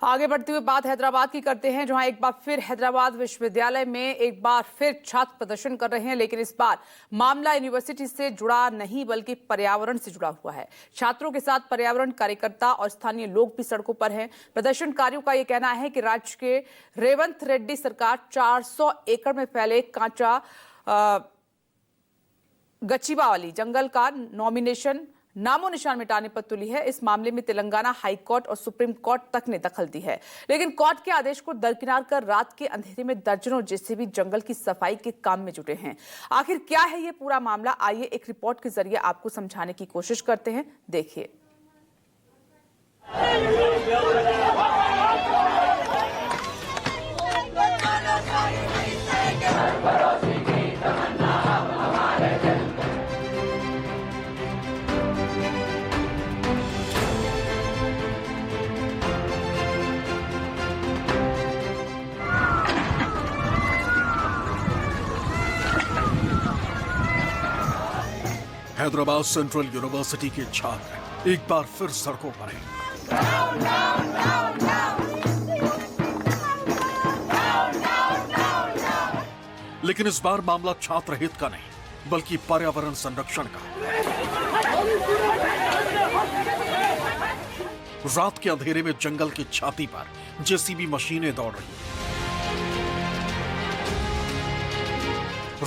आगे बढ़ते हुए बात हैदराबाद की करते हैं, जहां एक बार फिर हैदराबाद विश्वविद्यालय में एक बार फिर छात्र प्रदर्शन कर रहे हैं, लेकिन इस बार मामला यूनिवर्सिटी से जुड़ा नहीं बल्कि पर्यावरण से जुड़ा हुआ है। छात्रों के साथ पर्यावरण कार्यकर्ता और स्थानीय लोग भी सड़कों पर हैं। प्रदर्शनकारियों का यह कहना है कि राज्य के रेवंत रेड्डी सरकार 400 एकड़ में फैले कांचा गच्चीबावली जंगल का नामो निशान मिटाने पर तुली है। इस मामले में तेलंगाना हाई कोर्ट और सुप्रीम कोर्ट तक ने दखल दी है, लेकिन कोर्ट के आदेश को दरकिनार कर रात के अंधेरे में दर्जनों जेसीबी जंगल की सफाई के काम में जुटे हैं। आखिर क्या है ये पूरा मामला, आइए एक रिपोर्ट के जरिए आपको समझाने की कोशिश करते हैं। देखिए। हैदराबाद सेंट्रल यूनिवर्सिटी के छात्र एक बार फिर सड़कों पर हैं। लेकिन इस बार मामला छात्र हित का नहीं बल्कि पर्यावरण संरक्षण का। रात के अंधेरे में जंगल की छाती पर जेसीबी मशीनें दौड़ रही।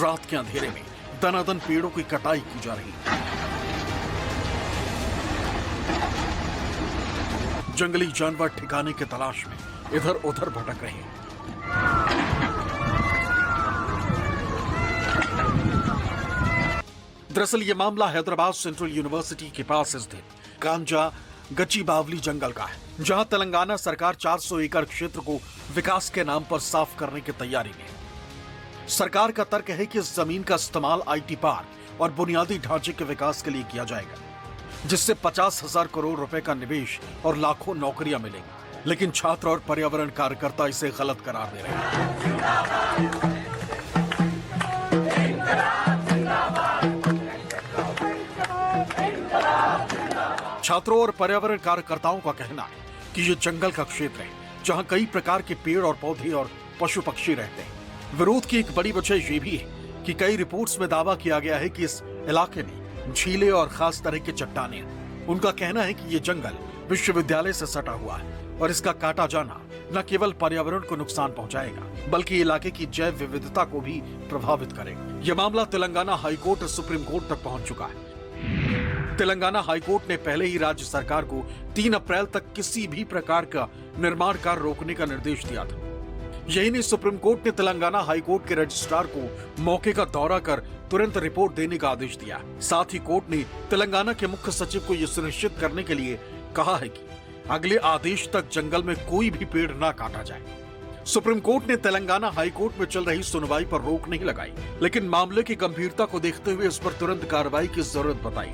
रात के अंधेरे में दनादन पेड़ों की कटाई की जा रही है। जंगली जानवर ठिकाने की तलाश में इधर उधर भटक रहे हैं। दरअसल यह मामला हैदराबाद सेंट्रल यूनिवर्सिटी के पास स्थित कांजा गच्चीबावली जंगल का है, जहां तेलंगाना सरकार 400 एकड़ क्षेत्र को विकास के नाम पर साफ करने की तैयारी में है। सरकार का तर्क है कि इस जमीन का इस्तेमाल आईटी पार्क और बुनियादी ढांचे के विकास के लिए किया जाएगा, जिससे 50,000 करोड़ रुपए का निवेश और लाखों नौकरियां मिलेंगी। लेकिन छात्र और पर्यावरण कार्यकर्ता इसे गलत करार दे रहे हैं। छात्रों और पर्यावरण कार्यकर्ताओं का कहना है कि यह जंगल का क्षेत्र है, जहां कई प्रकार के पेड़ और पौधे और पशु पक्षी रहते हैं। विरोध की एक बड़ी वजह यह भी है कि कई रिपोर्ट्स में दावा किया गया है कि इस इलाके में झीलें और खास तरह के चट्टानें हैं। उनका कहना है कि यह जंगल विश्वविद्यालय से सटा हुआ है और इसका काटा जाना न केवल पर्यावरण को नुकसान पहुंचाएगा बल्कि इलाके की जैव विविधता को भी प्रभावित करेगा। यह मामला तेलंगाना हाईकोर्ट और सुप्रीम कोर्ट तक पहुंच चुका है। तेलंगाना हाईकोर्ट ने पहले ही राज्य सरकार को 3 अप्रैल तक किसी भी प्रकार का निर्माण कार्य रोकने का निर्देश दिया था। यही नहीं, सुप्रीम कोर्ट ने तेलंगाना हाईकोर्ट के रजिस्ट्रार को मौके का दौरा कर तुरंत रिपोर्ट देने का आदेश दिया। साथ ही कोर्ट ने तेलंगाना के मुख्य सचिव को यह सुनिश्चित करने के लिए कहा है कि अगले आदेश तक जंगल में कोई भी पेड़ न काटा जाए। सुप्रीम कोर्ट ने तेलंगाना हाईकोर्ट में चल रही सुनवाई पर रोक नहीं लगाई, लेकिन मामले की गंभीरता को देखते हुए इस पर तुरंत कार्रवाई की जरूरत बताई।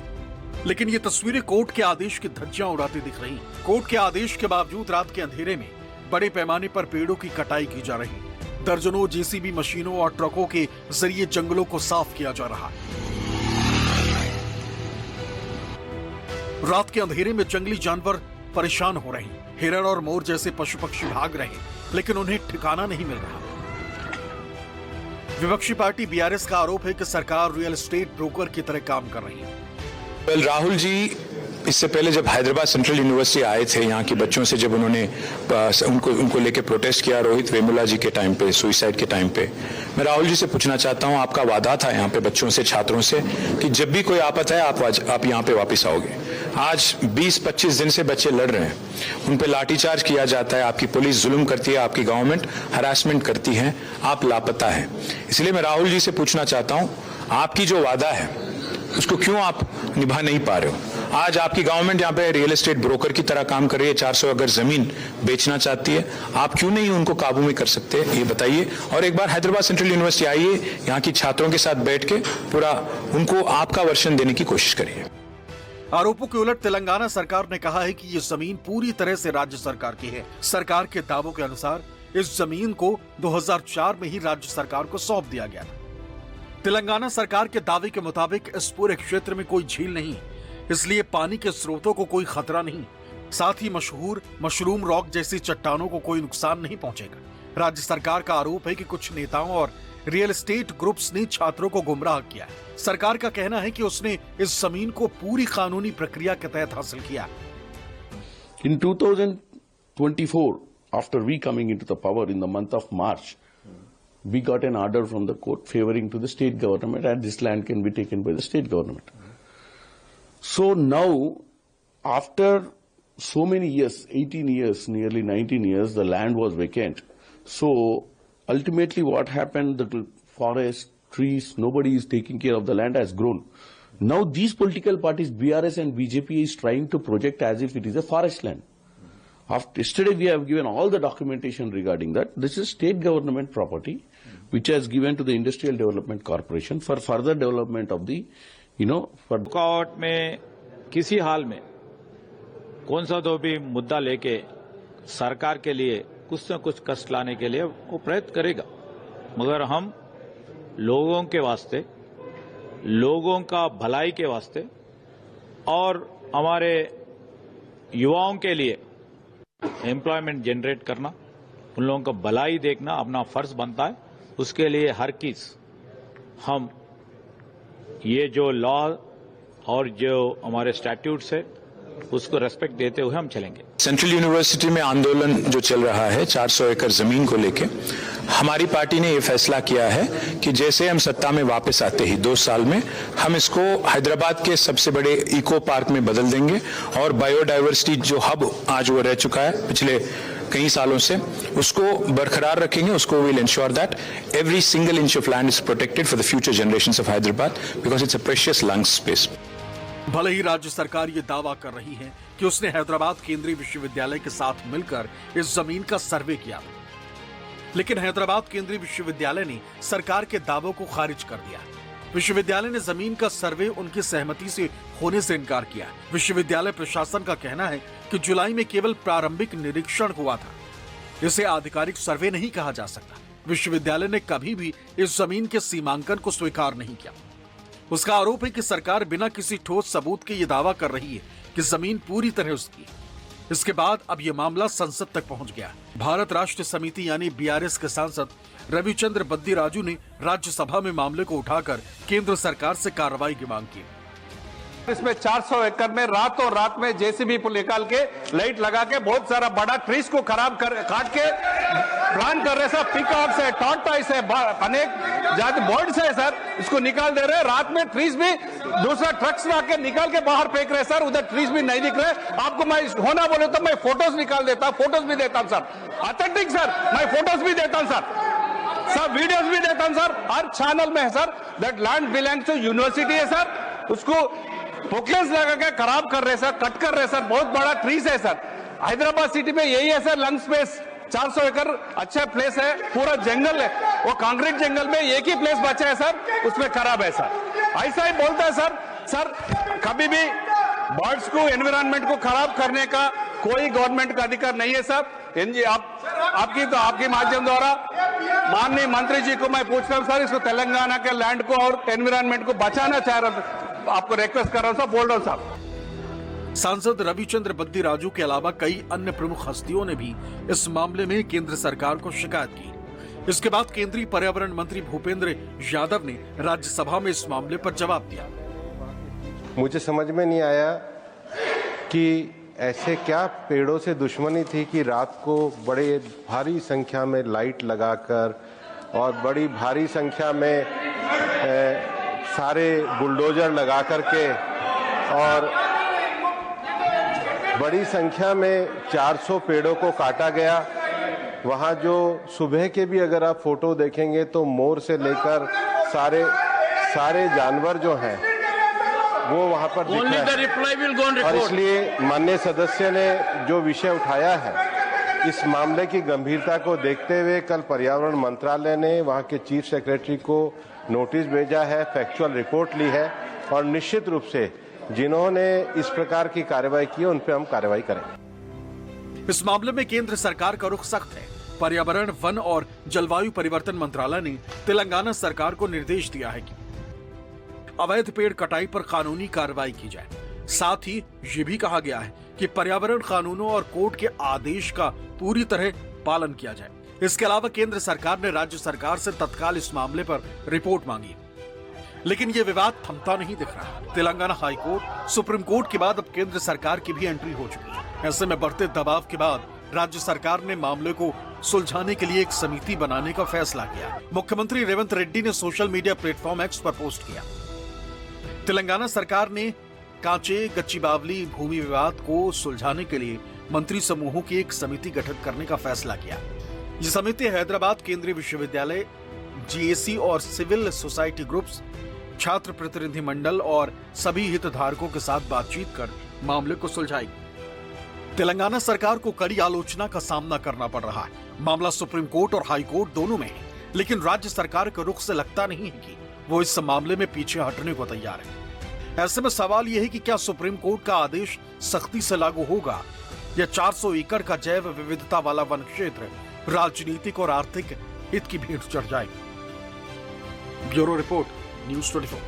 लेकिन ये तस्वीरें कोर्ट के आदेश की धज्जियां उड़ाती दिख रही। कोर्ट के आदेश के बावजूद रात के अंधेरे में बड़े पैमाने पर पेड़ों की कटाई की जा रही। दर्जनों जेसीबी मशीनों और ट्रकों के जरिए जंगलों को साफ किया जा रहा है। रात के अंधेरे में जंगली जानवर परेशान हो रहे हैं। हिरण और मोर जैसे पशु पक्षी भाग रहे हैं, लेकिन उन्हें ठिकाना नहीं मिल रहा। विपक्षी पार्टी बीआरएस का आरोप है कि सरकार रियल एस्टेट ब्रोकर की तरह काम कर रही है। राहुल जी इससे पहले जब हैदराबाद सेंट्रल यूनिवर्सिटी आए थे, यहाँ के बच्चों से जब उन्होंने उनको लेके प्रोटेस्ट किया रोहित वेमुला जी के टाइम पे, सुसाइड के टाइम पे, मैं राहुल जी से पूछना चाहता हूँ, आपका वादा था यहाँ पे बच्चों से, छात्रों से कि जब भी कोई आपत है आप यहाँ पे वापस आओगे। आज 20-25 दिन से बच्चे लड़ रहे हैं, उन पे लाठीचार्ज किया जाता है, आपकी पुलिस जुल्म करती है, आपकी गवर्नमेंट हरासमेंट करती है, आप लापता है। इसलिए मैं राहुल जी से पूछना चाहता हूँ, आपकी जो वादा है उसको क्यों आप निभा नहीं पा रहे हो? आज आपकी गवर्नमेंट यहाँ पे रियल एस्टेट ब्रोकर की तरह काम कर रही है, 400 अगर जमीन बेचना चाहती है, आप क्यों नहीं उनको काबू में कर सकते, ये बताइए। और एक बार हैदराबाद सेंट्रल यूनिवर्सिटी आइए, यहाँ की छात्रों के साथ बैठ के पूरा उनको आपका वर्षन देने की कोशिश करिए। आरोपों के उलट तेलंगाना सरकार ने कहा है कि ये जमीन पूरी तरह से राज्य सरकार की है। सरकार के दावों के अनुसार इस जमीन को 2004 में ही राज्य सरकार को सौंप दिया गया था। तेलंगाना सरकार के दावे के मुताबिक इस पूरे क्षेत्र में कोई झील नहीं, इसलिए पानी के स्रोतों को कोई खतरा नहीं। साथ ही मशहूर मशरूम रॉक जैसी चट्टानों को कोई नुकसान नहीं पहुंचेगा। राज्य सरकार का आरोप है कि कुछ नेताओं और रियल एस्टेट ग्रुप्स ने छात्रों को गुमराह किया है। सरकार का कहना है कि उसने इस जमीन को पूरी कानूनी प्रक्रिया के तहत हासिल किया। In 2024, after we coming into the power in the month of March, we got an order from the court favoring to the state government and this land can be taken by the state government. So now, after so many years, 18 years, nearly 19 years, the land was vacant. So ultimately what happened, the forest, trees, nobody is taking care of the land has grown. Now these political parties, BRS and BJP, is trying to project as if it is a forest land. Yesterday we have given all the documentation regarding that. This is state government property which has given to the Industrial Development Corporation for further development of the, for court में किसी हाल में कौन सा तो भी मुद्दा लेके सरकार के लिए कुछ न कुछ कष्ट लाने के लिए वो प्रयत्न करेगा, मगर हम लोगों के वास्ते, लोगों का भलाई के वास्ते और हमारे युवाओं के लिए एम्प्लॉयमेंट जनरेट करना, उन लोगों का भलाई देखना अपना फर्ज बनता है। उसके लिए हर चीज हम ये जो लॉ और जो हमारे स्टैट्यूट्स है उसको रेस्पेक्ट देते हुए हम चलेंगे। सेंट्रल यूनिवर्सिटी में आंदोलन जो चल रहा है 400 एकड़ जमीन को लेके, हमारी पार्टी ने यह फैसला किया है कि जैसे हम सत्ता में वापस आते ही 2 साल में हम इसको हैदराबाद के सबसे बड़े इको पार्क में बदल देंगे और बायोडाइवर्सिटी जो हब आज वो रह चुका है पिछले कई सालों से, उसको बरकरार रखेंगे। उसको will ensure that every single inch of land is protected for the future generations of Hyderabad because it's a precious lung space. भले ही राज्य सरकार ये दावा कर रही है कि उसने हैदराबाद केंद्रीय विश्वविद्यालय के साथ मिलकर इस जमीन का सर्वे किया, लेकिन हैदराबाद केंद्रीय विश्वविद्यालय ने सरकार के दावों को खारिज कर दिया। विश्वविद्यालय ने जमीन का सर्वे उनकी सहमति से होने से इनकार किया। विश्वविद्यालय प्रशासन का कहना है कि जुलाई में केवल प्रारंभिक निरीक्षण हुआ था, इसे आधिकारिक सर्वे नहीं कहा जा सकता। विश्वविद्यालय ने कभी भी इस जमीन के सीमांकन को स्वीकार नहीं किया। उसका आरोप है कि सरकार बिना किसी ठोस सबूत के ये दावा कर रही है कि जमीन पूरी तरह उसकी है। इसके बाद अब ये मामला संसद तक पहुंच गया। भारत राष्ट्र समिति यानी बीआरएस के सांसद रविचंद्र बद्दीराजू ने राज्यसभा में मामले को उठाकर केंद्र सरकार से कार्रवाई की मांग की। इसमें 400 एकड़ में रातों रात में जेसीबी को निकाल के लाइट लगा के बहुत सारा बड़ा ट्रीज को खराब कर काट के प्लान कर रहे सर। पिकॉक्स है, टॉर्टॉइस है, अनेक जाति बर्ड्स है सर, इसको निकाल दे रहे। रात में ट्रीज भी दूसरा ट्रक्स ला के निकाल के बाहर फेंक रहे सर। उधर ट्रीज भी नहीं दिख रहे। आपको मैं होना बोले तो मैं फोटोज निकाल देता हूं, फोटोज भी देता हूं सर, ऑथेंटिक सर, मैं फोटोज भी देता हूं सर, वीडियोज भी देता हूं सर। हर चैनल में है sir. That land belongs to university है सर। उसको पोकलेंस लगा के खराब कर रहे सर, कट कर रहे सर। बहुत बड़ा ट्रीज है सर। हैदराबाद सिटी में यही है सर लंग स्पेस। 400 एकड़ अच्छा प्लेस है, पूरा जंगल है, वो कंक्रीट जंगल में एक ही प्लेस बचा है सर, उसमें खराब है सर। ऐसा ही बोलता है सर। सर कभी भी बर्ड्स को, एनवायरमेंट को खराब करने का कोई गवर्नमेंट का अधिकार नहीं है सर। आपकी माध्यम द्वारा माननीय मंत्री जी को मैं पूछता हूं सर, इसको तेलंगाना के लैंड को और एनवायरमेंट को बचाना चाह रहा, आपको रिक्वेस्ट कर रहा हूं सर, बोल रहा हूं साहब। सांसद रविचंद्र बद्दीराजू के अलावा कई अन्य प्रमुख हस्तियों ने भी इस मामले में केंद्र सरकार को शिकायत की। इसके बाद केंद्रीय पर्यावरण मंत्री भूपेंद्र यादव ने राज्यसभा में इस मामले पर जवाब दिया। मुझे समझ में नहीं आया कि ऐसे क्या पेड़ों से दुश्मनी थी कि रात को बड़े भारी संख्या में लाइट लगाकर और बड़ी भारी संख्या में सारे बुलडोजर लगा करके और बड़ी संख्या में 400 पेड़ों को काटा गया। वहाँ जो सुबह के भी अगर आप फोटो देखेंगे तो मोर से लेकर सारे जानवर जो हैं वो वहाँ पर दिख रहे हैं। और इसलिए माननीय सदस्य ने जो विषय उठाया है, इस मामले की गंभीरता को देखते हुए कल पर्यावरण मंत्रालय ने वहाँ के चीफ सेक्रेटरी को नोटिस भेजा है, फैक्चुअल रिपोर्ट ली है और निश्चित रूप से जिन्होंने इस प्रकार की कार्रवाई की उन पर हम कार्रवाई करें। इस मामले में केंद्र सरकार का रुख सख्त है। पर्यावरण, वन और जलवायु परिवर्तन मंत्रालय ने तेलंगाना सरकार को निर्देश दिया है कि अवैध पेड़ कटाई पर कानूनी कार्रवाई की जाए। साथ ही ये भी कहा गया है कि पर्यावरण कानूनों और कोर्ट के आदेश का पूरी तरह पालन किया जाए। इसके अलावा केंद्र सरकार ने राज्य सरकार से तत्काल इस मामले पर रिपोर्ट मांगी, लेकिन यह विवाद थमता नहीं दिख रहा। Telangana high court, supreme court के बाद अब केंद्र सरकार की भी एंट्री हो चुकी है। ऐसे में बढ़ते दबाव के बाद राज्य सरकार ने मामले को सुलझाने के लिए एक समिति बनाने का फैसला किया। मुख्यमंत्री रेवंत रेड्डी ने सोशल मीडिया प्लेटफॉर्म एक्स पर पोस्ट किया। तेलंगाना सरकार ने कांचे गच्चीबावली भूमि विवाद को सुलझाने के लिए मंत्री समूहों की एक समिति गठित करने का फैसला किया। ये समिति हैदराबाद केंद्रीय विश्वविद्यालय, जीएसी और सिविल सोसाइटी ग्रुप्स, छात्र प्रतिनिधि मंडल और सभी हितधारकों के साथ बातचीत कर मामले को सुलझाएगी। तेलंगाना सरकार को कड़ी आलोचना का सामना करना पड़ रहा है। मामला सुप्रीम कोर्ट और हाई कोर्ट दोनों में है, लेकिन राज्य सरकार के रुख से लगता नहीं है कि वो इस मामले में पीछे हटने को तैयार है। ऐसे में सवाल यह है कि क्या सुप्रीम कोर्ट का आदेश सख्ती से लागू होगा या 400 एकड़ का जैव विविधता वाला वन क्षेत्र राजनीतिक और आर्थिक हित की भेंट चढ़ जाएगी। Bureau report, news 24।